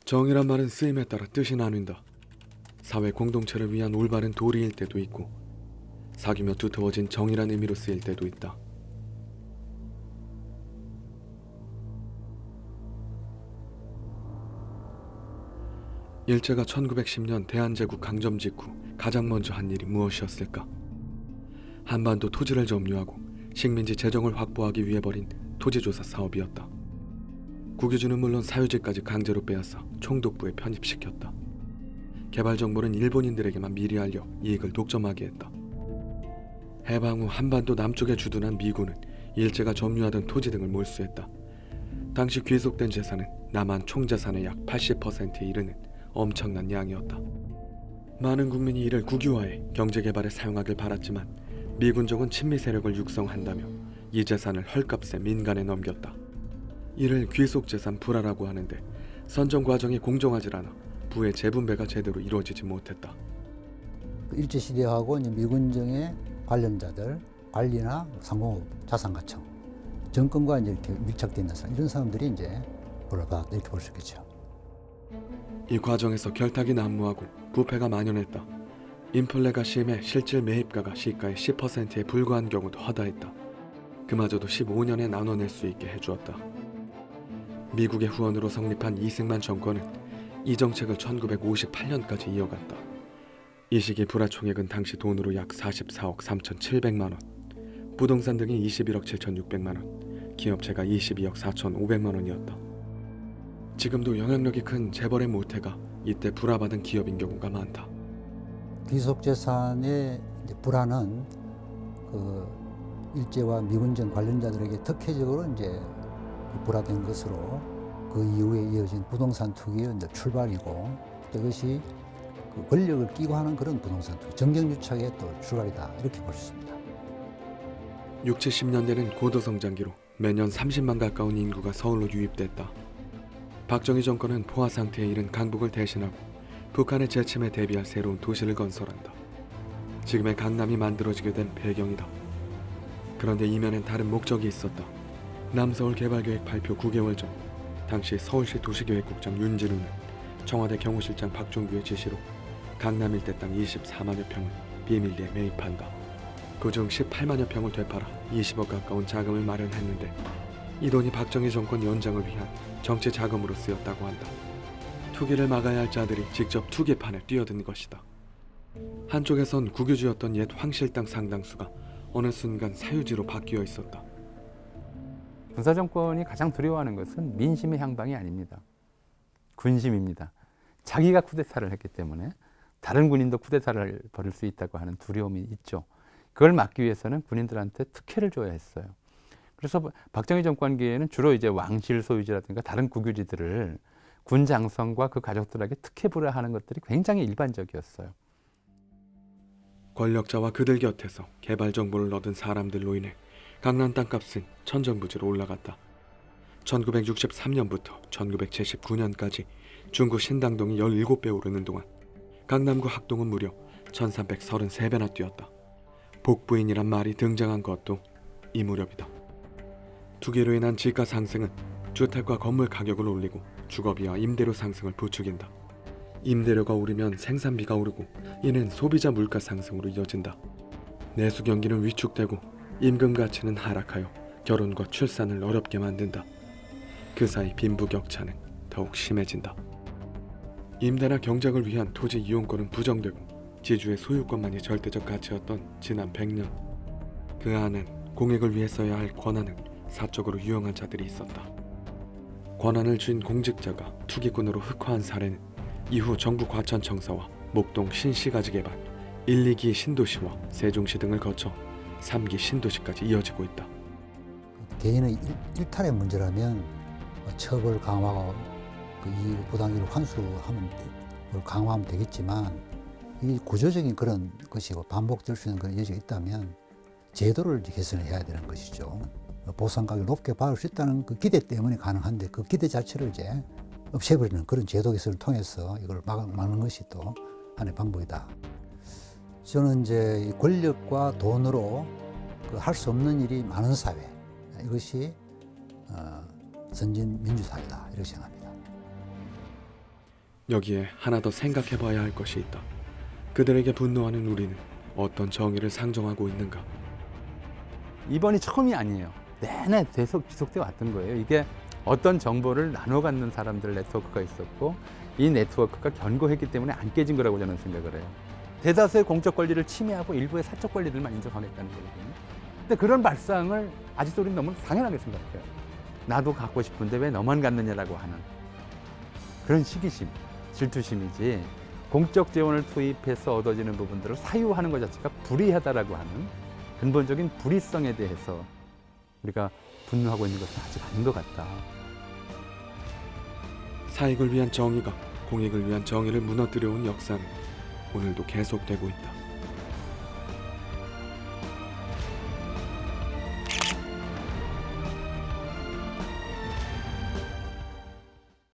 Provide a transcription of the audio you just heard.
정이란 말은 쓰임에 따라 뜻이 나뉜다. 사회 공동체를 위한 올바른 도리일 때도 있고 사귀며 두터워진 정이란 의미로 쓰일 때도 있다. 일제가 1910년 대한제국 강점 직후 가장 먼저 한 일이 무엇이었을까? 한반도 토지를 점유하고 식민지 재정을 확보하기 위해 벌인 토지조사 사업이었다. 국유지는 물론 사유지까지 강제로 빼앗아 총독부에 편입시켰다. 개발 정보는 일본인들에게만 미리 알려 이익을 독점하게 했다. 해방 후 한반도 남쪽에 주둔한 미군은 일제가 점유하던 토지 등을 몰수했다. 당시 귀속된 재산은 남한 총재산의 약 80%에 이르는 엄청난 양이었다. 많은 국민이 이를 국유화해 경제개발에 사용하길 바랐지만 미군족은 친미 세력을 육성한다며 이 재산을 헐값에 민간에 넘겼다. 이를 귀속재산 불화라고 하는데 선정 과정이 공정하지 않아 부의 재분배가 제대로 이루어지지 못했다. 일제시대하고 미군정의 관련자들, 관리나 상공업, 자산가청, 정권과 이렇게 밀착되어 있는 사람, 이런 사람들이 이제 불화받았다 이렇게 볼 수 있겠죠. 이 과정에서 결탁이 난무하고 부패가 만연했다. 인플레가 심해 실질 매입가가 시가의 10%에 불과한 경우도 허다했다. 그마저도 15년에 나눠낼 수 있게 해주었다. 미국의 후원으로 성립한 이승만 정권은 이 정책을 1958년까지 이어갔다. 이 시기 불화 총액은 당시 돈으로 약 44억 3,700만 원, 부동산 등이 21억 7,600만 원, 기업체가 22억 4,500만 원이었다. 지금도 영향력이 큰 재벌의 모태가 이때 불화받은 기업인 경우가 많다. 귀속재산의 불화는 그 일제와 미군정 관련자들에게 특혜적으로 이제 불화된 것으로 그 이후에 이어진 부동산 투기의 이제 출발이고, 이것이 그 권력을 끼고 하는 그런 부동산 투기, 정경유착의 또 출발이다 이렇게 볼 수 있습니다. 60, 70년대는 고도성장기로 매년 30만 가까운 인구가 서울로 유입됐다. 박정희 정권은 포화 상태에 이른 강북을 대신하고 북한의 재침에 대비할 새로운 도시를 건설한다. 지금의 강남이 만들어지게 된 배경이다. 그런데 이면엔 다른 목적이 있었다. 남서울 개발계획 발표 9개월 전 당시 서울시 도시계획국장 윤진우는 청와대 경호실장 박종규의 지시로 강남 일대 땅 24만여 평을 비밀리에 매입한다. 그중 18만여 평을 되팔아 20억 가까운 자금을 마련했는데 이 돈이 박정희 정권 연장을 위한 정치 자금으로 쓰였다고 한다. 투기를 막아야 할 자들이 직접 투기판에 뛰어든 것이다. 한쪽에선 국유지였던 옛 황실 땅 상당수가 어느 순간 사유지로 바뀌어 있었다. 군사정권이 가장 두려워하는 것은 민심의 향방이 아닙니다. 군심입니다. 자기가 쿠데타를 했기 때문에 다른 군인도 쿠데타를 벌일 수 있다고 하는 두려움이 있죠. 그걸 막기 위해서는 군인들한테 특혜를 줘야 했어요. 그래서 박정희 정권기에는 주로 이제 왕실 소유지라든가 다른 국유지들을 군 장성과 그 가족들에게 특혜 부여하는 것들이 굉장히 일반적이었어요. 권력자와 그들 곁에서 개발 정보를 얻은 사람들로 인해 강남 땅값은 천정부지로 올라갔다. 1963년부터 1979년까지 중구 신당동이 17배 오르는 동안 강남구 학동은 무려 1333배나 뛰었다. 복부인이란 말이 등장한 것도 이 무렵이다. 투기로 인한 지가 상승은 주택과 건물 가격을 올리고 주거비와 임대료 상승을 부추긴다. 임대료가 오르면 생산비가 오르고 이는 소비자 물가 상승으로 이어진다. 내수 경기는 위축되고 임금 가치는 하락하여 결혼과 출산을 어렵게 만든다. 그 사이 빈부격차는 더욱 심해진다. 임대나 경작을 위한 토지 이용권은 부정되고 지주의 소유권만이 절대적 가치였던 지난 100년. 그 안엔 공익을 위해 써야 할 권한을 사적으로 유용한 자들이 있었다. 권한을 쥔 공직자가 투기꾼으로 흑화한 사례는 이후 정부 과천청사와 목동 신시가지 개발, 1, 2기 신도시와 세종시 등을 거쳐 3기 신도시까지 이어지고 있다. 개인의 일탈의 문제라면 처벌 강화하고 이 부당이익을 환수하면 강화하면 되겠지만, 이 구조적인 그런 것이고 반복될 수 있는 그런 여지가 있다면 제도를 개선해야 되는 것이죠. 보상가격을 높게 받을 수 있다는 그 기대 때문에 가능한데 그 기대 자체를 이제 없애버리는 그런 제도 개선을 통해서 이걸 막는 것이 또 하나의 방법이다. 저는 이제 권력과 돈으로 할 수 없는 일이 많은 사회, 이것이 선진 민주사회다 이렇게 생각합니다. 여기에 하나 더 생각해봐야 할 것이 있다. 그들에게 분노하는 우리는 어떤 정의를 상정하고 있는가? 이번이 처음이 아니에요. 내내 계속 지속돼 왔던 거예요. 이게 어떤 정보를 나눠 갖는 사람들 네트워크가 있었고 이 네트워크가 견고했기 때문에 안 깨진 거라고 저는 생각을 해요. 대다수의 공적 권리를 침해하고 일부의 사적 권리들만 인정하겠다는 거거든요. 근데 그런 발상을 아직도 우리는 너무 당연하게 생각해요. 나도 갖고 싶은데 왜 너만 갖느냐라고 하는 그런 시기심, 질투심이지 공적 재원을 투입해서 얻어지는 부분들을 사유하는 것 자체가 불이하다라고 하는 근본적인 불이성에 대해서 우리가 분노하고 있는 것은 아직 아닌 것 같다. 사익을 위한 정의가 공익을 위한 정의를 무너뜨려온 역사는 오늘도 계속되고 있다.